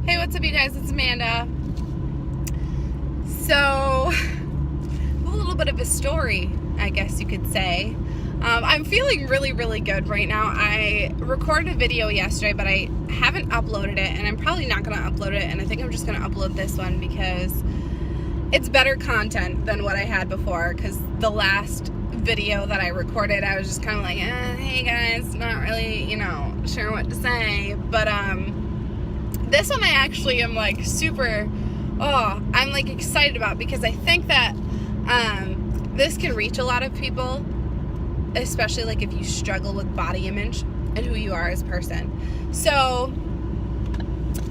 Hey, what's up, you guys? It's Amanda. So, a little bit of a story, I guess you could say. I'm feeling really, really good right now. I recorded a video yesterday, but I haven't uploaded it, and I'm probably not going to upload it, and I think I'm just going to upload this one because it's better content than what I had before, because the last video that I recorded, I was just kind of like, hey guys, not really, sure what to say, but, this one I actually am like I'm like excited about, because I think that this can reach a lot of people, especially like if you struggle with body image and who you are as a person. So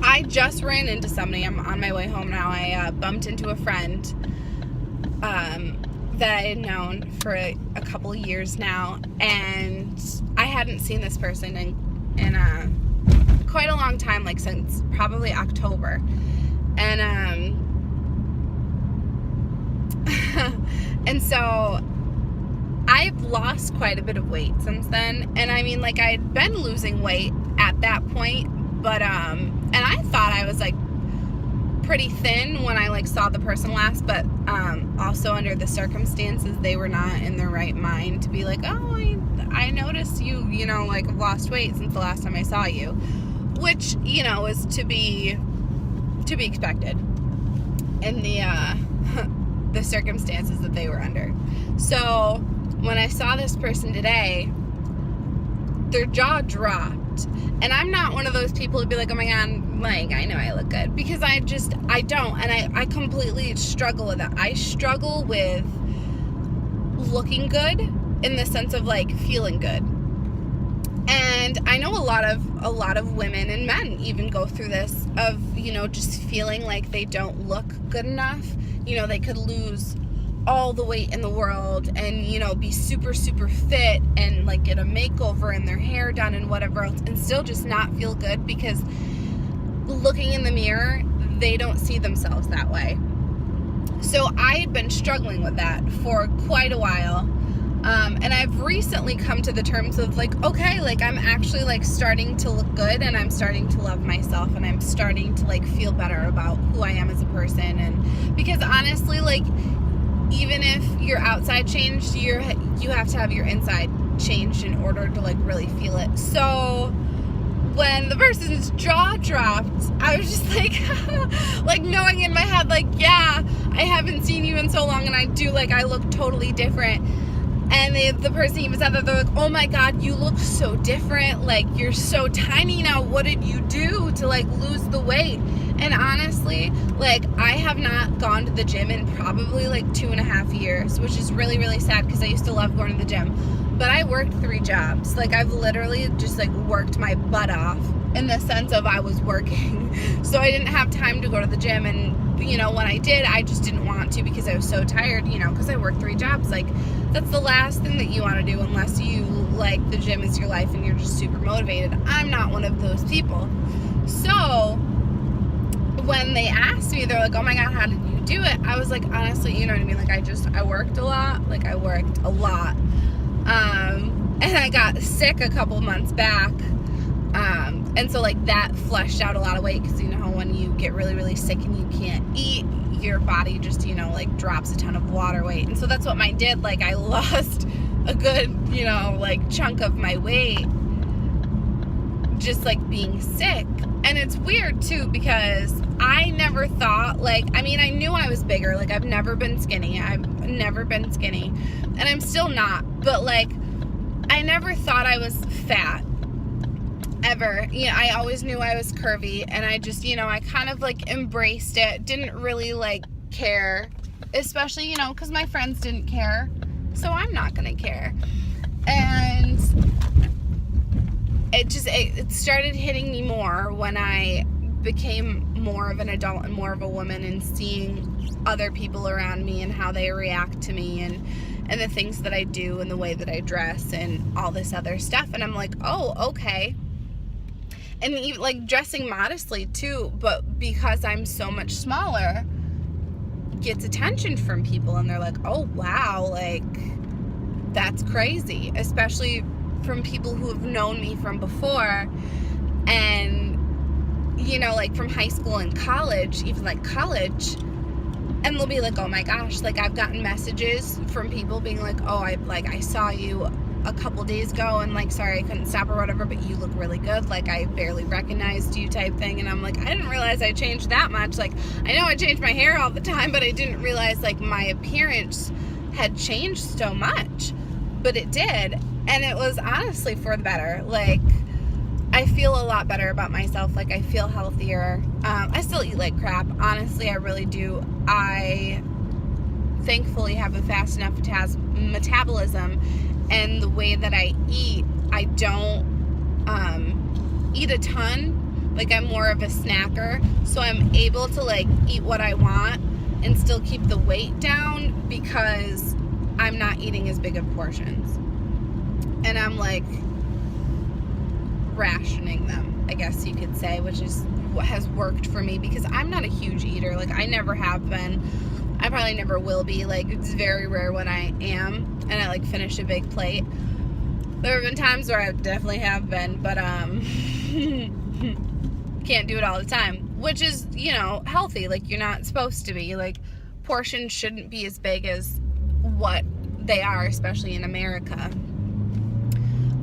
I just ran into somebody. I'm on my way home now. I bumped into a friend that I had known for a couple of years now, and I hadn't seen this person in quite a long time, like since probably October. And and so I've lost quite a bit of weight since then. And I mean, like, I had been losing weight at that point, but and I thought I was like pretty thin when I like saw the person last, but also under the circumstances, they were not in their right mind to be like, oh, I noticed you like have lost weight since the last time I saw you, which is to be expected in the circumstances that they were under. So when I saw this person today, their jaw dropped, and I'm not one of those people who'd be like, oh my god, like, I know I look good, because I don't, and I completely struggle with it. I struggle with looking good in the sense of like feeling good. And I know a lot of women and men even go through this of, just feeling like they don't look good enough. They could lose all the weight in the world and, be super, super fit and like get a makeover and their hair done and whatever else, and still just not feel good because looking in the mirror, they don't see themselves that way. So I had been struggling with that for quite a while. And I've recently come to the terms of like, okay, like I'm actually like starting to look good, and I'm starting to love myself, and I'm starting to like feel better about who I am as a person. And because honestly, like, even if your outside changed, you have to have your inside changed in order to like really feel it. So when the person's jaw dropped, I was just like, like knowing in my head, like, yeah, I haven't seen you in so long, and I look totally different. And the person even said that, they're like, oh my god, you look so different, like you're so tiny now, what did you do to like lose the weight? And honestly, like, I have not gone to the gym in probably like 2.5 years, which is really, really sad, because I used to love going to the gym. But I worked 3 jobs. Like, I've literally just like worked my butt off in the sense of I was working. So I didn't have time to go to the gym, and when I did, I just didn't want to because I was so tired, because I worked 3 jobs. Like, that's the last thing that you want to do unless you like the gym is your life and you're just super motivated. I'm not one of those people. So when they asked me, they're like, oh my god, how did you do it? I was like, honestly, you know what I mean? Like, I worked a lot. Like, I worked a lot. And I got sick a couple months back. And so like that flushed out a lot of weight, because how when you get really, really sick and you can't eat, your body just, like drops a ton of water weight. And so that's what mine did. Like, I lost a good, like chunk of my weight just like being sick. And it's weird too, because I never thought, like, I mean, I knew I was bigger. Like, I've never been skinny. And I'm still not, but like, I never thought I was fat. Ever. I always knew I was curvy, and I just, I kind of like embraced it, didn't really like care, especially, because my friends didn't care, so I'm not gonna care. And it started hitting me more when I became more of an adult and more of a woman, and seeing other people around me and how they react to me, and the things that I do and the way that I dress and all this other stuff. And I'm like, oh, okay. And even like dressing modestly too, but because I'm so much smaller, gets attention from people, and they're like, oh wow, like that's crazy, especially from people who have known me from before. And you know, like from high school and college, even like college, and they'll be like, oh my gosh, like I've gotten messages from people being like, oh, I saw you a couple days ago and like, sorry I couldn't stop or whatever, but you look really good, like I barely recognized you type thing. And I'm like, I didn't realize I changed that much. Like, I know I change my hair all the time, but I didn't realize like my appearance had changed so much. But it did, and it was honestly for the better. Like, I feel a lot better about myself. Like, I feel healthier. I still eat like crap, honestly, I really do. I thankfully have a fast enough metabolism, and the way that I eat, I don't eat a ton. Like, I'm more of a snacker, so I'm able to like eat what I want and still keep the weight down because I'm not eating as big of portions, and I'm like rationing them, I guess you could say, which is what has worked for me because I'm not a huge eater. Like, I never have been. I probably never will be. Like, it's very rare when I am and I like finish a big plate. There have been times where I definitely have been, but can't do it all the time, which is, you know, healthy. Like, you're not supposed to be. Like, portions shouldn't be as big as what they are, especially in America.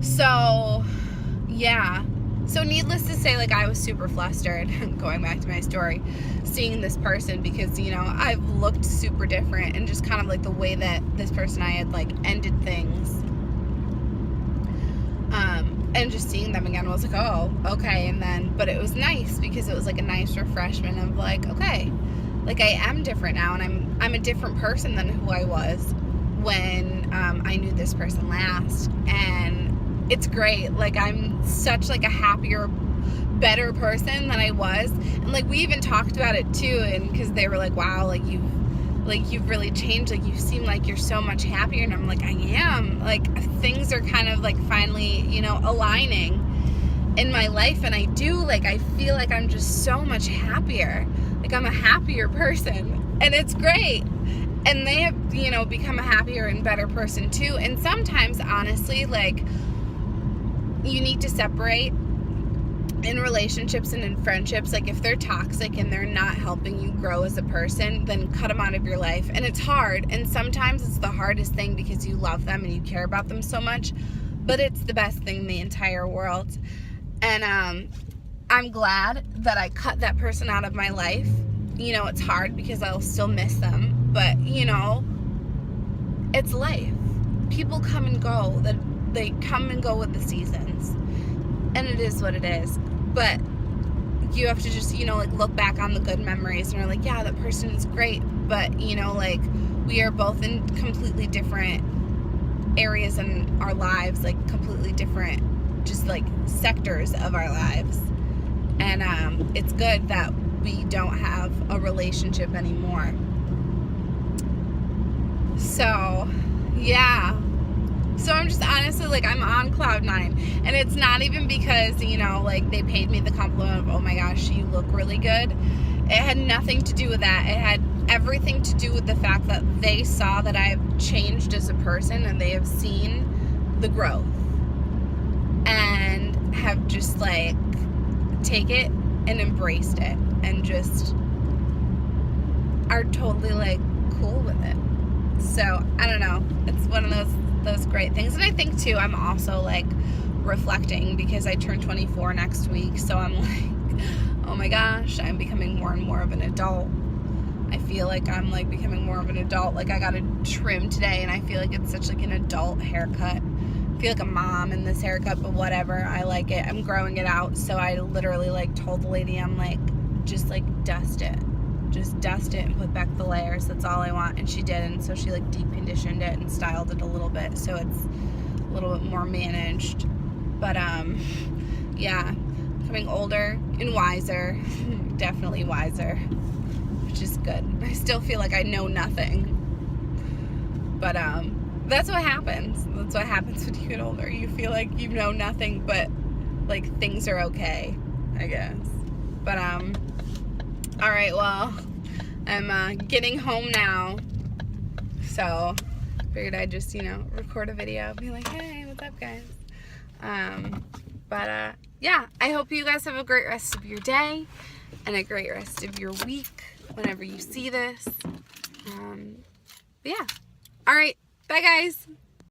So yeah, so needless to say, like, I was super flustered going back to my story, seeing this person, because, you know, I've looked super different, and just kind of like the way that this person I had like ended things, and just seeing them again was like, oh, okay. And then, but it was nice because it was like a nice refreshment of like, okay, like I am different now, and I'm a different person than who I was when I knew this person last. And it's great. Like, I'm such like a happier, better person than I was. And like, we even talked about it too, and because they were like, wow, like you've really changed, like you seem like you're so much happier. And I'm like, I am. Like, things are kind of like finally, you know, aligning in my life, and I do, like, I feel like I'm just so much happier. Like, I'm a happier person, and it's great. And they have, you know, become a happier and better person too. And sometimes, honestly, like, you need to separate in relationships and in friendships. Like, if they're toxic and they're not helping you grow as a person, then cut them out of your life. And it's hard, and sometimes it's the hardest thing because you love them and you care about them so much, but it's the best thing in the entire world. And I'm glad that I cut that person out of my life. You know, it's hard because I'll still miss them, but, you know, it's life. People come and go. They come and go with the seasons, and it is what it is. But you have to just, you know, like, look back on the good memories, and you're like, yeah, that person is great, but, you know, like, we are both in completely different areas in our lives, like completely different, just like sectors of our lives. And it's good that we don't have a relationship anymore. So yeah, so I'm just honestly, like, I'm on cloud 9, and it's not even because, you know, like, they paid me the compliment of, oh my gosh, you look really good. It had nothing to do with that. It had everything to do with the fact that they saw that I've changed as a person, and they have seen the growth, and have just like take it and embraced it, and just are totally like cool with it. So I don't know, it's one of those great things. And I think too, I'm also like reflecting because I turn 24 next week, so I'm like, oh my gosh, I'm becoming more and more of an adult. I feel like I'm like becoming more of an adult. Like, I got a trim today, and I feel like it's such like an adult haircut. I feel like a mom in this haircut, but whatever, I like it. I'm growing it out, so I literally like told the lady, I'm like, just like dust it and put back the layers. That's all I want. And she did, and so she like deep conditioned it and styled it a little bit, so it's a little bit more managed. But yeah, becoming older and wiser, definitely wiser, which is good. I still feel like I know nothing, but that's what happens. That's what happens when you get older. You feel like you know nothing, but like things are okay, I guess. But all right, well, I'm getting home now, so figured I'd just, you know, record a video, be like, hey, what's up, guys? But yeah, I hope you guys have a great rest of your day and a great rest of your week whenever you see this. But yeah. All right. Bye, guys.